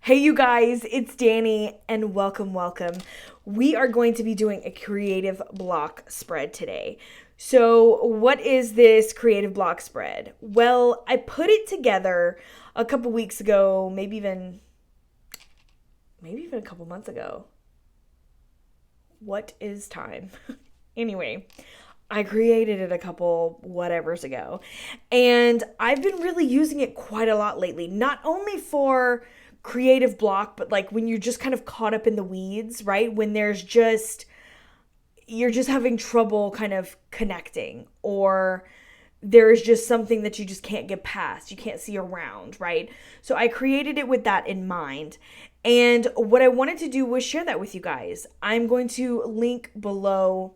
Hey you guys, it's Dani and welcome. We are going to be doing a creative block spread today. So what is this creative block spread? Well, I put it together a couple weeks ago, maybe even a couple months ago. What is time? Anyway, I created it a couple whatevers ago, and I've been really using it quite a lot lately, not only for creative block, but like when you're just kind of caught up in the weeds, right? When you're just having trouble kind of connecting, or there is just something that you just can't get past, you can't see around, right? So I created it with that in mind. And what I wanted to do was share that with you guys. I'm going to link below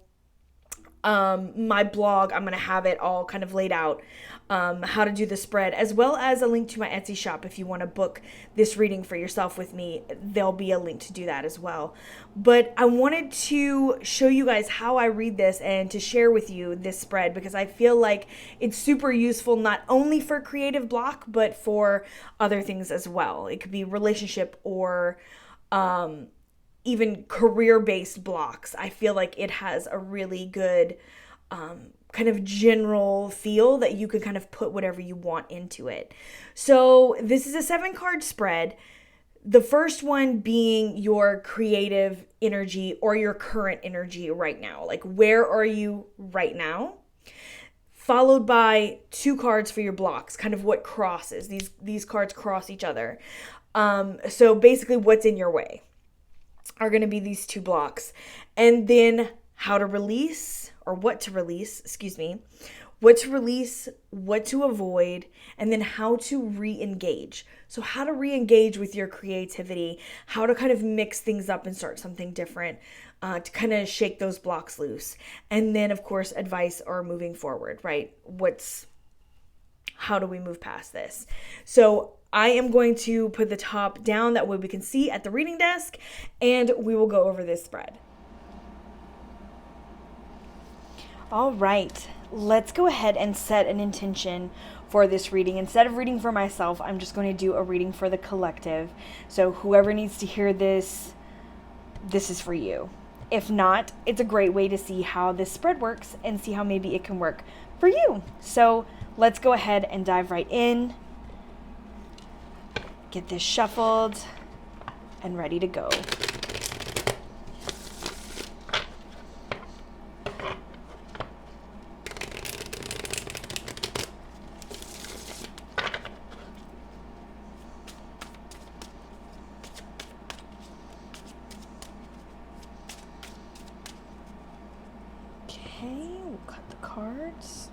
my blog. I'm going to have it all kind of laid out, how to do the spread, as well as a link to my Etsy shop. If you want to book this reading for yourself with me, there'll be a link to do that as well. But I wanted to show you guys how I read this and to share with you this spread, because I feel like it's super useful, not only for creative block, but for other things as well. It could be relationship or, even career-based blocks. I feel like it has a really good kind of general feel that you can kind of put whatever you want into it. So this is a 7-card spread. The first one being your creative energy or your current energy right now. Like, where are you right now? Followed by 2 cards for your blocks, kind of what crosses. These cards cross each other. So basically what's in your way are going to be these 2 blocks. And then how to release, or what to release, what to release, what to avoid, and then how to re-engage. So how to re-engage with your creativity, how to kind of mix things up and start something different, to kind of shake those blocks loose. And then, of course, advice or moving forward, right? How do we move past this? So I am going to put the top down, that way we can see at the reading desk, and we will go over this spread. All right, let's go ahead and set an intention for this reading. Instead of reading for myself, I'm just going to do a reading for the collective. So whoever needs to hear this, this is for you. If not, it's a great way to see how this spread works and see how maybe it can work for you. So let's go ahead and dive right in. Get this shuffled and ready to go. Okay, we'll cut the cards.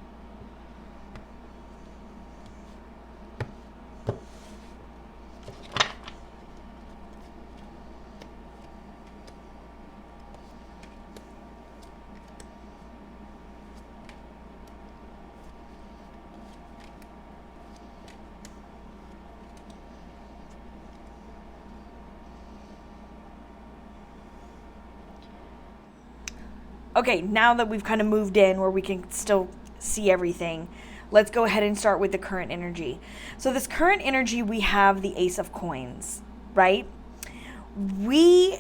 Okay, now that we've kind of moved in where we can still see everything, let's go ahead and start with the current energy. So this current energy, we have the Ace of Coins, right? We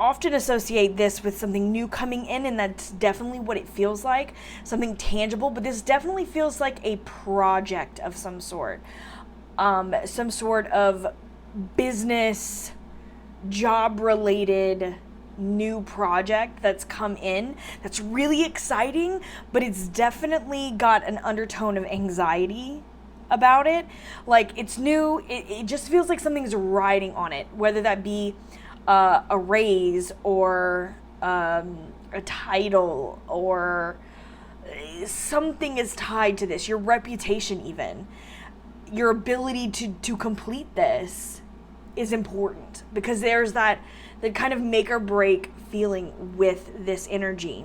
often associate this with something new coming in, and that's definitely what it feels like, something tangible, but this definitely feels like a project of some sort of business, job-related new project that's come in that's really exciting, but it's definitely got an undertone of anxiety about it. Like, it's new, it just feels like something's riding on it, whether that be a raise or a title, or something is tied to this, your reputation, even your ability to complete this is important, because there's that kind of make or break feeling with this energy.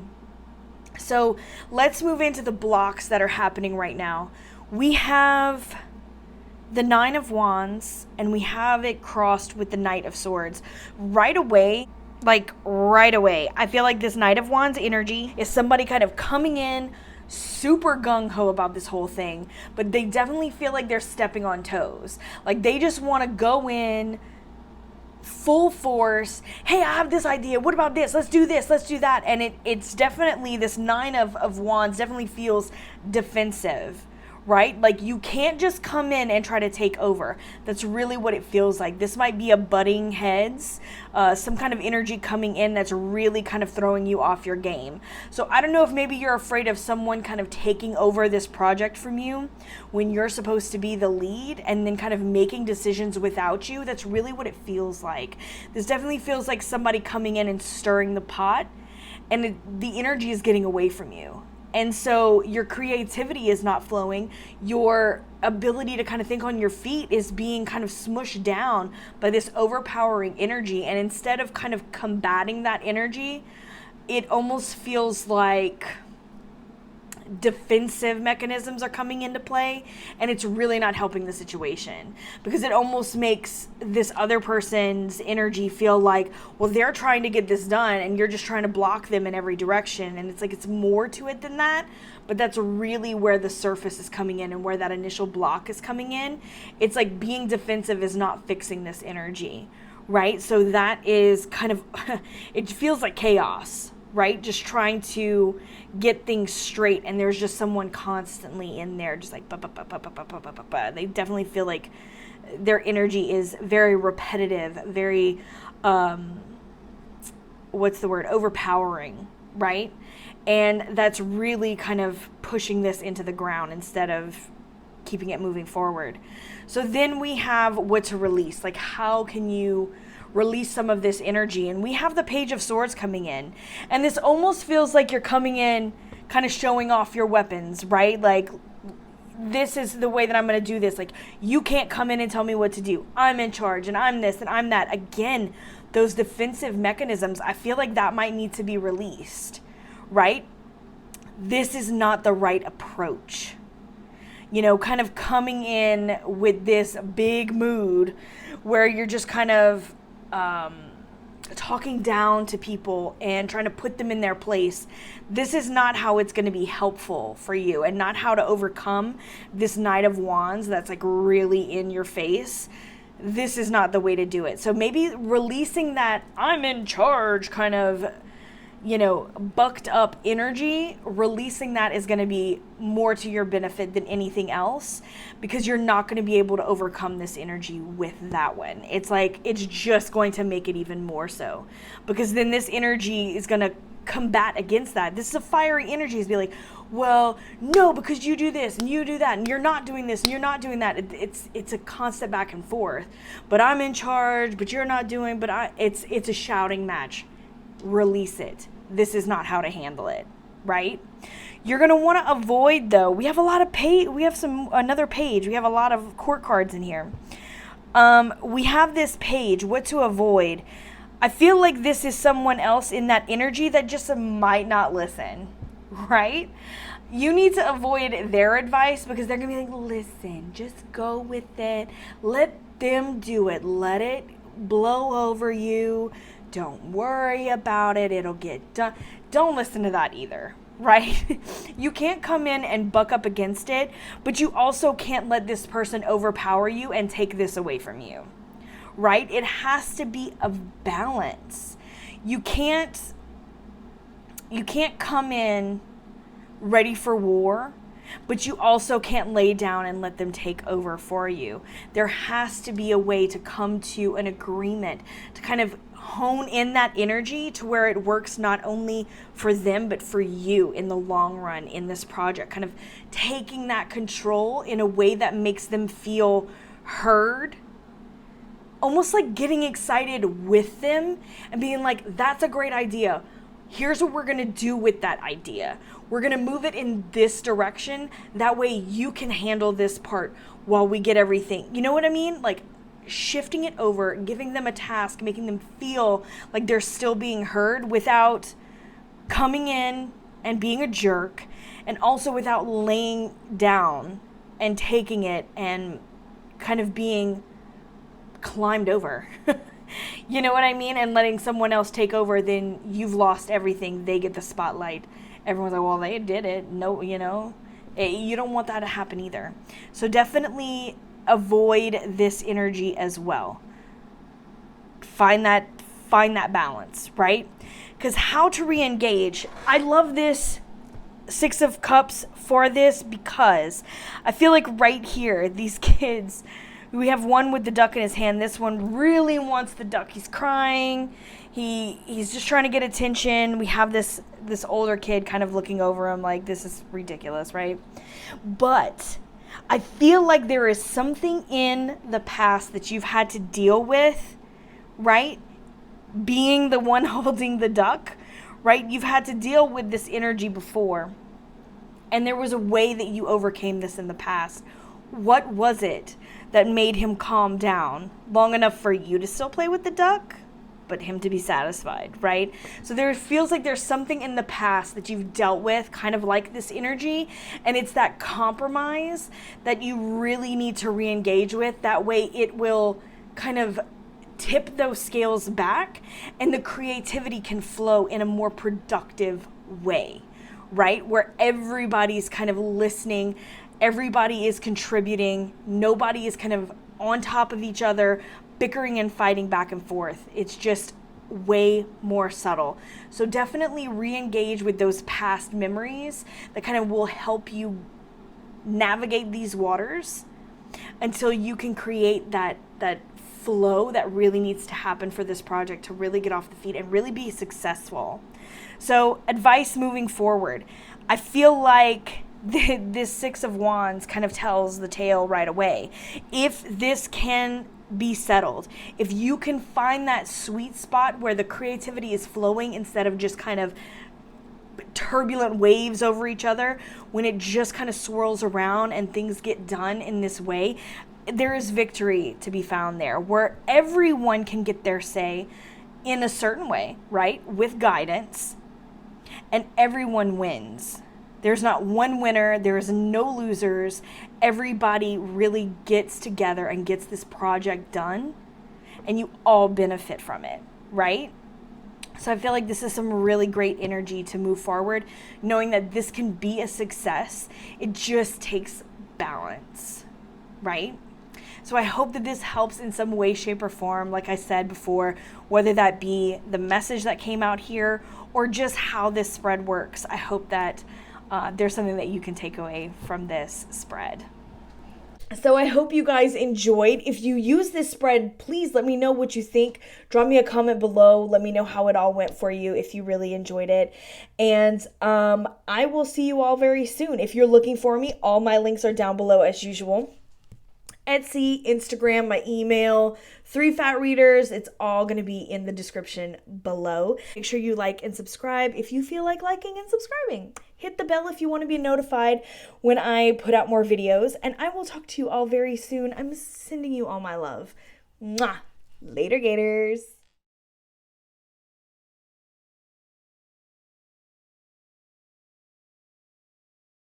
So let's move into the blocks that are happening right now. We have the 9 of Wands, and we have it crossed with the Knight of Swords. Right away, I feel like this Knight of Wands energy is somebody kind of coming in super gung-ho about this whole thing, but they definitely feel like they're stepping on toes. Like, they just want to go in, full force, hey, I have this idea, what about this, let's do that. And it's definitely, this Nine of Wands definitely feels defensive, right? Like, you can't just come in and try to take over. That's really what it feels like. This might be a butting heads, some kind of energy coming in that's really kind of throwing you off your game. So I don't know if maybe you're afraid of someone kind of taking over this project from you when you're supposed to be the lead, and then kind of making decisions without you. That's really what it feels like. This definitely feels like somebody coming in and stirring the pot, and the energy is getting away from you. And so your creativity is not flowing. Your ability to kind of think on your feet is being kind of smushed down by this overpowering energy. And instead of kind of combating that energy, it almost feels like defensive mechanisms are coming into play, and it's really not helping the situation, because it almost makes this other person's energy feel like, well, they're trying to get this done and you're just trying to block them in every direction. And it's like, it's more to it than that, but that's really where the surface is coming in and where that initial block is coming in. It's like being defensive is not fixing this energy, right? So that is kind of it feels like chaos, right? Just trying to get things straight, and there's just someone constantly in there just like they definitely feel like their energy is very repetitive, very overpowering, right? And that's really kind of pushing this into the ground instead of keeping it moving forward. So then we have what to release. Like, how can you release some of this energy? And we have the Page of Swords coming in, and this almost feels like you're coming in kind of showing off your weapons, right? Like, this is the way that I'm going to do this. Like, you can't come in and tell me what to do. I'm in charge, and I'm this and I'm that. Again, those defensive mechanisms, I feel like that might need to be released, right? This is not the right approach. You know, kind of coming in with this big mood where you're just kind of talking down to people and trying to put them in their place. This is not how it's going to be helpful for you, and not how to overcome this Knight of Wands that's like really in your face. This is not the way to do it. So maybe releasing that I'm in charge kind of, you know, bucked up energy, releasing that is going to be more to your benefit than anything else, because you're not going to be able to overcome this energy with that one. It's like, it's just going to make it even more so, because then this energy is going to combat against that. This is a fiery energy. Is be like, well, no, because you do this and you do that and you're not doing this and you're not doing that. It's a constant back and forth. But I'm in charge, but you're not doing, it's a shouting match. Release it. This is not how to handle it, right? You're going to want to avoid, though. We have a lot of another page. We have a lot of court cards in here. We have this page, what to avoid. I feel like this is someone else in that energy that just might not listen, right? You need to avoid their advice, because they're going to be like, listen, just go with it. Let them do it. Let it blow over you. Don't worry about it. It'll get done. Don't listen to that either, right? You can't come in and buck up against it, but you also can't let this person overpower you and take this away from you, right? It has to be a balance. You can't come in ready for war, but you also can't lay down and let them take over for you. There has to be a way to come to an agreement, to kind of hone in that energy to where it works not only for them but for you in the long run in this project, kind of taking that control in a way that makes them feel heard, almost like getting excited with them and being like, that's a great idea. Here's what we're going to do with that idea. We're going to move it in this direction. That way you can handle this part while we get everything. You know what I mean? Like, shifting it over, giving them a task, making them feel like they're still being heard without coming in and being a jerk, and also without laying down and taking it and kind of being climbed over. You know what I mean? And letting someone else take over, then you've lost everything. They get the spotlight. Everyone's like, well, they did it. No, you know, you don't want that to happen either. So definitely avoid this energy as well. find that balance, right? Because how to re-engage. I love this Six of Cups for this because I feel like right here, these kids, we have one with the duck in his hand. This one really wants the duck. He's crying. He's just trying to get attention. We have this older kid kind of looking over him like, this is ridiculous, right? But I feel like there is something in the past that you've had to deal with, right? Being the one holding the duck, right? You've had to deal with this energy before. And there was a way that you overcame this in the past. What was it that made him calm down long enough for you to still play with the duck, but him to be satisfied, right? So there feels like there's something in the past that you've dealt with, kind of like this energy, and it's that compromise that you really need to re-engage with. That way it will kind of tip those scales back and the creativity can flow in a more productive way, right? Where everybody's kind of listening, everybody is contributing, nobody is kind of on top of each other, bickering and fighting back and forth. It's just way more subtle. So definitely re-engage with those past memories that kind of will help you navigate these waters until you can create that flow that really needs to happen for this project to really get off the feet and really be successful. So advice moving forward, I feel like this Six of Wands kind of tells the tale right away. If this can be settled, if you can find that sweet spot where the creativity is flowing instead of just kind of turbulent waves over each other, when it just kind of swirls around and things get done in this way, there is victory to be found there, where everyone can get their say in a certain way, right? With guidance, and everyone wins. There's not one winner. There is no losers. Everybody really gets together and gets this project done, and you all benefit from it, right? So I feel like this is some really great energy to move forward, knowing that this can be a success. It just takes balance, right? So I hope that this helps in some way, shape, or form, like I said before, whether that be the message that came out here or just how this spread works. I hope that there's something that you can take away from this spread. So I hope you guys enjoyed. If you use this spread, please let me know what you think. Drop me a comment below. Let me know how it all went for you if you really enjoyed it. And I will see you all very soon. If you're looking for me, all my links are down below as usual. Etsy, Instagram, my email, 3 Fat Readers. It's all going to be in the description below. Make sure you like and subscribe if you feel like liking and subscribing. Hit the bell if you want to be notified when I put out more videos. And I will talk to you all very soon. I'm sending you all my love. Mwah. Later, Gators.